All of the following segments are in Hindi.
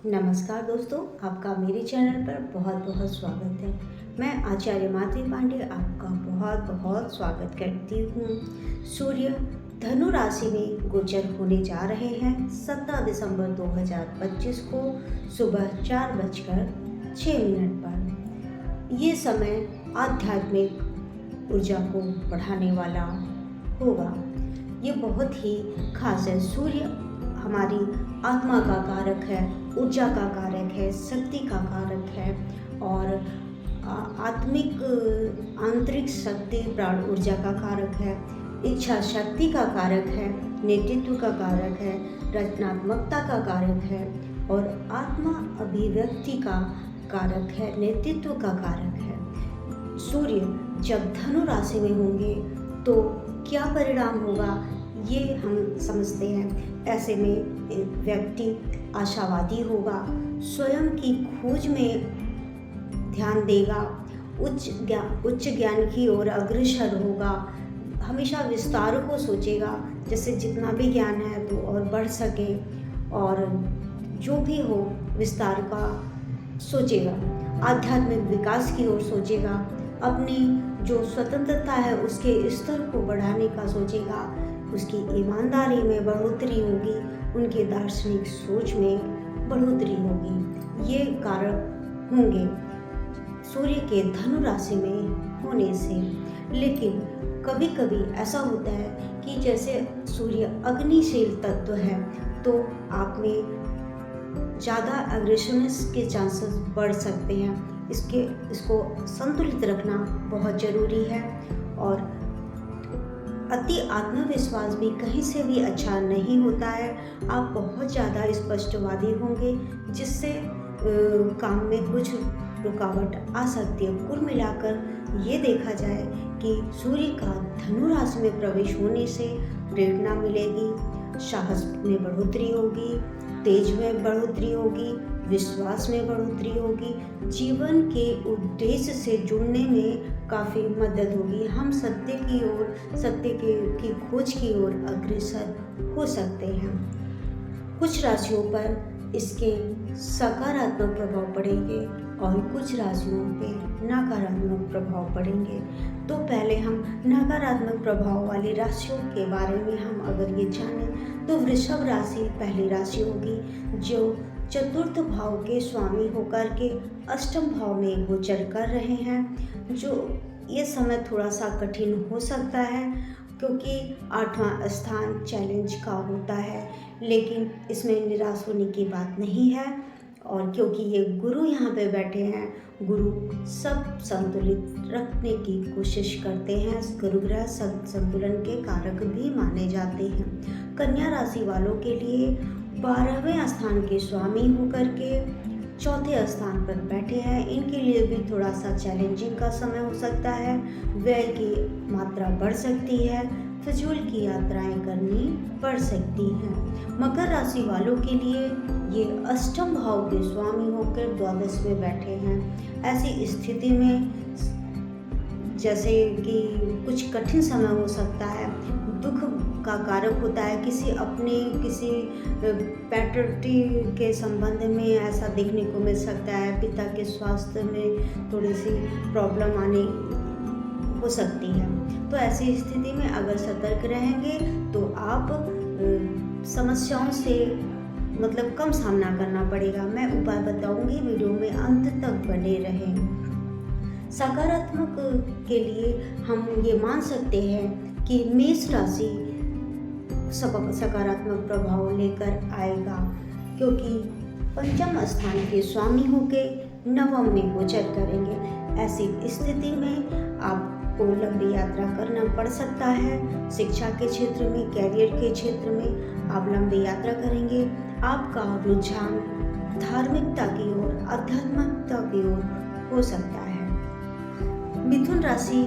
नमस्कार दोस्तों, आपका मेरे चैनल पर बहुत बहुत स्वागत है। मैं आचार्य माधवी पांडे आपका बहुत बहुत स्वागत करती हूँ। सूर्य धनु राशि में गोचर होने जा रहे हैं 17 दिसंबर 2025 को सुबह 4:06 पर। ये समय आध्यात्मिक ऊर्जा को बढ़ाने वाला होगा। ये बहुत ही खास है। सूर्य हमारी आत्मा का कारक है, ऊर्जा का कारक है, शक्ति का कारक है और आत्मिक आंतरिक शक्ति प्राण ऊर्जा का कारक है, इच्छा शक्ति का कारक है, नेतृत्व का कारक है, रचनात्मकता का कारक है और आत्मा अभिव्यक्ति का कारक है, नेतृत्व का कारक है। सूर्य जब धनु राशि में होंगे तो क्या परिणाम होगा ये हम समझते हैं। ऐसे में व्यक्ति आशावादी होगा, स्वयं की खोज में ध्यान देगा, उच्च ज्ञान की ओर अग्रसर होगा, हमेशा विस्तार को सोचेगा, जैसे जितना भी ज्ञान है तो और बढ़ सके और जो भी हो विस्तार का सोचेगा, आध्यात्मिक विकास की ओर सोचेगा, अपनी जो स्वतंत्रता है उसके स्तर को बढ़ाने का सोचेगा, उसकी ईमानदारी में बढ़ोतरी होगी, उनके दार्शनिक सोच में बढ़ोतरी होगी। ये कारक होंगे सूर्य के धनु राशि में होने से। लेकिन कभी कभी ऐसा होता है कि जैसे सूर्य अग्निशील तत्व है तो आप में ज़्यादा एग्रेशननेस के चांसेस बढ़ सकते हैं। इसको संतुलित रखना बहुत ज़रूरी है और अति आत्मविश्वास भी कहीं से भी अच्छा नहीं होता है। आप बहुत ज़्यादा स्पष्टवादी होंगे जिससे काम में कुछ रुकावट आ सकती है। कुल मिलाकर ये देखा जाए कि सूर्य का धनु राशि में प्रवेश होने से प्रेरणा मिलेगी, साहस में बढ़ोतरी होगी, तेज में बढ़ोतरी होगी, विश्वास में बढ़ोतरी होगी, जीवन के उद्देश्य से जुड़ने में काफ़ी मदद होगी। हम सत्य की ओर, की खोज की ओर अग्रसर हो सकते हैं। कुछ राशियों पर इसके सकारात्मक प्रभाव पड़ेंगे और कुछ राशियों पे नकारात्मक प्रभाव पड़ेंगे। तो पहले हम नकारात्मक प्रभाव वाली राशियों के बारे में हम अगर ये जानें तो वृषभ राशि पहली राशि होगी जो चतुर्थ भाव के स्वामी होकर के अष्टम भाव में गोचर कर रहे हैं। जो ये समय थोड़ा सा कठिन हो सकता है क्योंकि 8वां स्थान चैलेंज का होता है, लेकिन इसमें निराश होने की बात नहीं है। और क्योंकि ये गुरु यहाँ पे बैठे हैं, गुरु सब संतुलित रखने की कोशिश करते हैं। गुरु ग्रह संतुलन के कारक भी माने जाते हैं। कन्या राशि वालों के लिए 12वें स्थान के स्वामी होकर के चौथे स्थान पर बैठे हैं। इनके लिए भी थोड़ा सा चैलेंजिंग का समय हो सकता है। व्यय की मात्रा बढ़ सकती है, फिजूल की यात्राएं करनी पड़ सकती हैं। मकर राशि वालों के लिए ये अष्टम भाव के स्वामी होकर द्वादश में बैठे हैं। ऐसी स्थिति में जैसे कि कुछ कठिन समय हो सकता है, दुख का कारक होता है, किसी पैटर्निटी के संबंध में ऐसा देखने को मिल सकता है। पिता के स्वास्थ्य में थोड़ी सी प्रॉब्लम आने हो सकती है। तो ऐसी स्थिति में अगर सतर्क रहेंगे तो आप समस्याओं से कम सामना करना पड़ेगा। मैं उपाय बताऊंगी, वीडियो में अंत तक बने रहें। सकारात्मक के लिए हम ये मान सकते हैं कि मेष राशि सकारात्मक प्रभाव लेकर आएगा क्योंकि पंचम स्थान के स्वामी होके नवम में गोचर करेंगे। ऐसी स्थिति में आपको लंबी यात्रा करना पड़ सकता है। शिक्षा के क्षेत्र में, कैरियर के क्षेत्र में आप लंबी यात्रा करेंगे। आपका रुझान धार्मिकता की ओर, आध्यात्मिकता की ओर हो सकता है। मिथुन राशि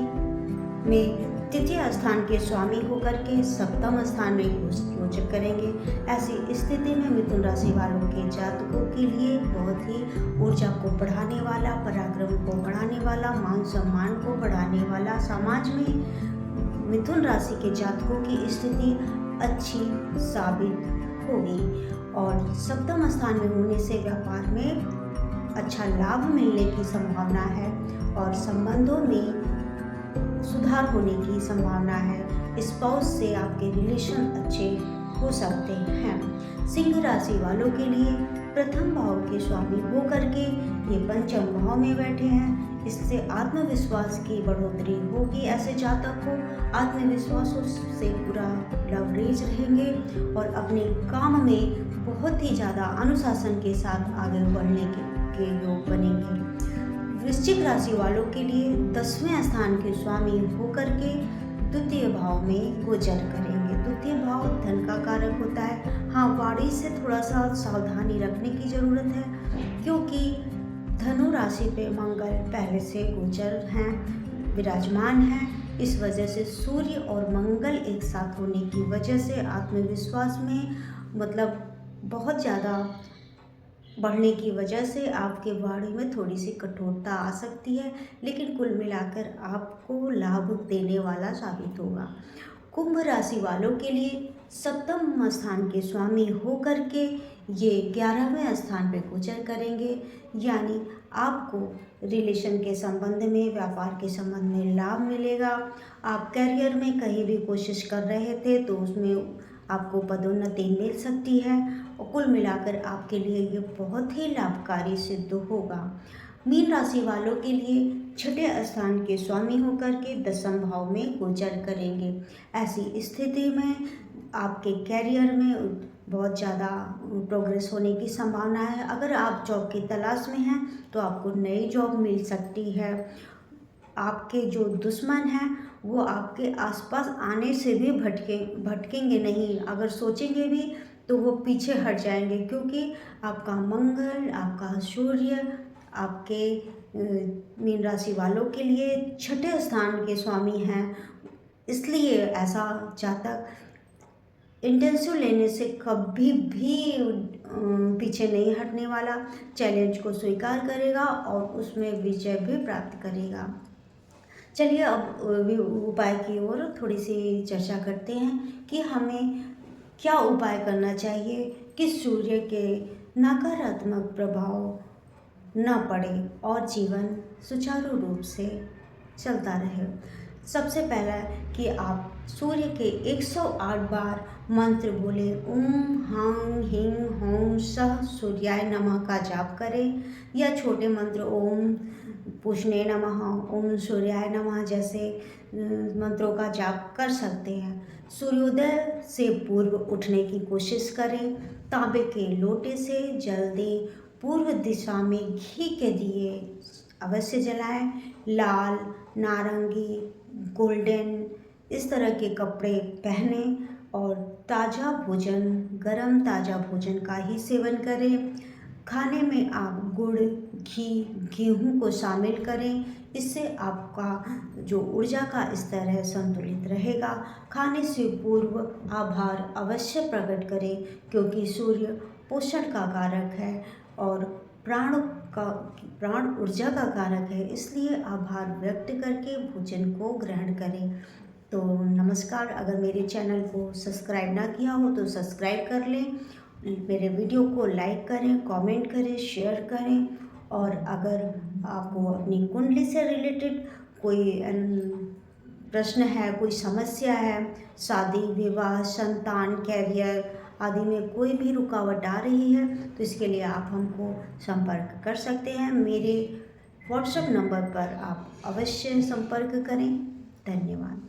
में तृतीय स्थान के स्वामी होकर के सप्तम स्थान में गोचर करेंगे। ऐसी स्थिति में मिथुन राशि वालों के जातकों के लिए बहुत ही ऊर्जा को बढ़ाने वाला, पराक्रम को बढ़ाने वाला, मान सम्मान को बढ़ाने वाला, समाज में मिथुन राशि के जातकों की स्थिति अच्छी साबित होगी और सप्तम स्थान में होने से व्यापार में अच्छा लाभ मिलने की संभावना है और संबंधों में सुधार होने की संभावना है। स्पाउस से आपके रिलेशन अच्छे हो सकते हैं। सिंह राशि वालों के लिए प्रथम भाव के स्वामी होकर के ये पंचम भाव में बैठे हैं, इससे आत्मविश्वास की बढ़ोतरी होगी। ऐसे जातक को आत्मविश्वास से पूरा लवरेज रहेंगे और अपने काम में बहुत ही ज़्यादा अनुशासन के साथ आगे बढ़ने के योग बनेंगे। वृश्चिक राशि वालों के लिए 10वें स्थान के स्वामी होकर के द्वितीय भाव में गोचर करेंगे। द्वितीय भाव धन का कारक होता है। हाँ, वाणी से थोड़ा सा सावधानी रखने की ज़रूरत है, क्योंकि धनु राशि पे मंगल पहले से गोचर हैं, विराजमान हैं। इस वजह से सूर्य और मंगल एक साथ होने की वजह से आत्मविश्वास में मतलब बहुत ज़्यादा बढ़ने की वजह से आपके वाणी में थोड़ी सी कठोरता आ सकती है, लेकिन कुल मिलाकर आपको लाभ देने वाला साबित होगा। कुंभ राशि वालों के लिए सप्तम स्थान के स्वामी होकर के ये 11वें स्थान पे गोचर करेंगे, यानी आपको रिलेशन के संबंध में, व्यापार के संबंध में लाभ मिलेगा। आप करियर में कहीं भी कोशिश कर रहे थे तो उसमें आपको पदोन्नति मिल सकती है और कुल मिलाकर आपके लिए ये बहुत ही लाभकारी सिद्ध होगा। मीन राशि वालों के लिए छठे स्थान के स्वामी होकर के दसम भाव में गोचर करेंगे। ऐसी स्थिति में आपके कैरियर में बहुत ज़्यादा प्रोग्रेस होने की संभावना है। अगर आप जॉब की तलाश में हैं तो आपको नई जॉब मिल सकती है। आपके जो दुश्मन हैं वो आपके आसपास आने से भी भटकेंगे नहीं, अगर सोचेंगे भी तो वो पीछे हट जाएंगे, क्योंकि आपका मंगल, आपका सूर्य आपके मीन राशि वालों के लिए छठे स्थान के स्वामी हैं। इसलिए ऐसा जातक इंटेंसिव लेने से कभी भी पीछे नहीं हटने वाला, चैलेंज को स्वीकार करेगा और उसमें विजय भी प्राप्त करेगा। चलिए अब उपाय की ओर थोड़ी सी चर्चा करते हैं कि हमें क्या उपाय करना चाहिए कि सूर्य के नकारात्मक प्रभाव न पड़े और जीवन सुचारू रूप से चलता रहे। सबसे पहला कि आप सूर्य के 108 बार मंत्र बोले, ओम ह्रां ह्रीं ह्रौं सः सूर्याय नमः का जाप करें, या छोटे मंत्र ओम पूष्णे नमः, ओम सूर्याय नमः जैसे मंत्रों का जाप कर सकते हैं। सूर्योदय से पूर्व उठने की कोशिश करें। तांबे के लोटे से जल दें। पूर्व दिशा में घी के दिए अवश्य जलाएं। लाल, नारंगी, गोल्डन इस तरह के कपड़े पहने और ताज़ा भोजन, गरम ताज़ा भोजन का ही सेवन करें। खाने में आप गुड़, घी, गेहूं को शामिल करें। इससे आपका जो ऊर्जा का स्तर है संतुलित रहेगा। खाने से पूर्व आभार अवश्य प्रकट करें, क्योंकि सूर्य पोषण का कारक है और प्राण ऊर्जा का कारक है, इसलिए आभार व्यक्त करके भोजन को ग्रहण करें। तो नमस्कार, अगर मेरे चैनल को सब्सक्राइब ना किया हो तो सब्सक्राइब कर लें, मेरे वीडियो को लाइक करें, कमेंट करें, शेयर करें। और अगर आपको अपनी कुंडली से रिलेटेड कोई प्रश्न है, कोई समस्या है, शादी, विवाह, संतान, कैरियर आदि में कोई भी रुकावट आ रही है तो इसके लिए आप हमको संपर्क कर सकते हैं। मेरे व्हाट्सएप नंबर पर आप अवश्य संपर्क करें। धन्यवाद।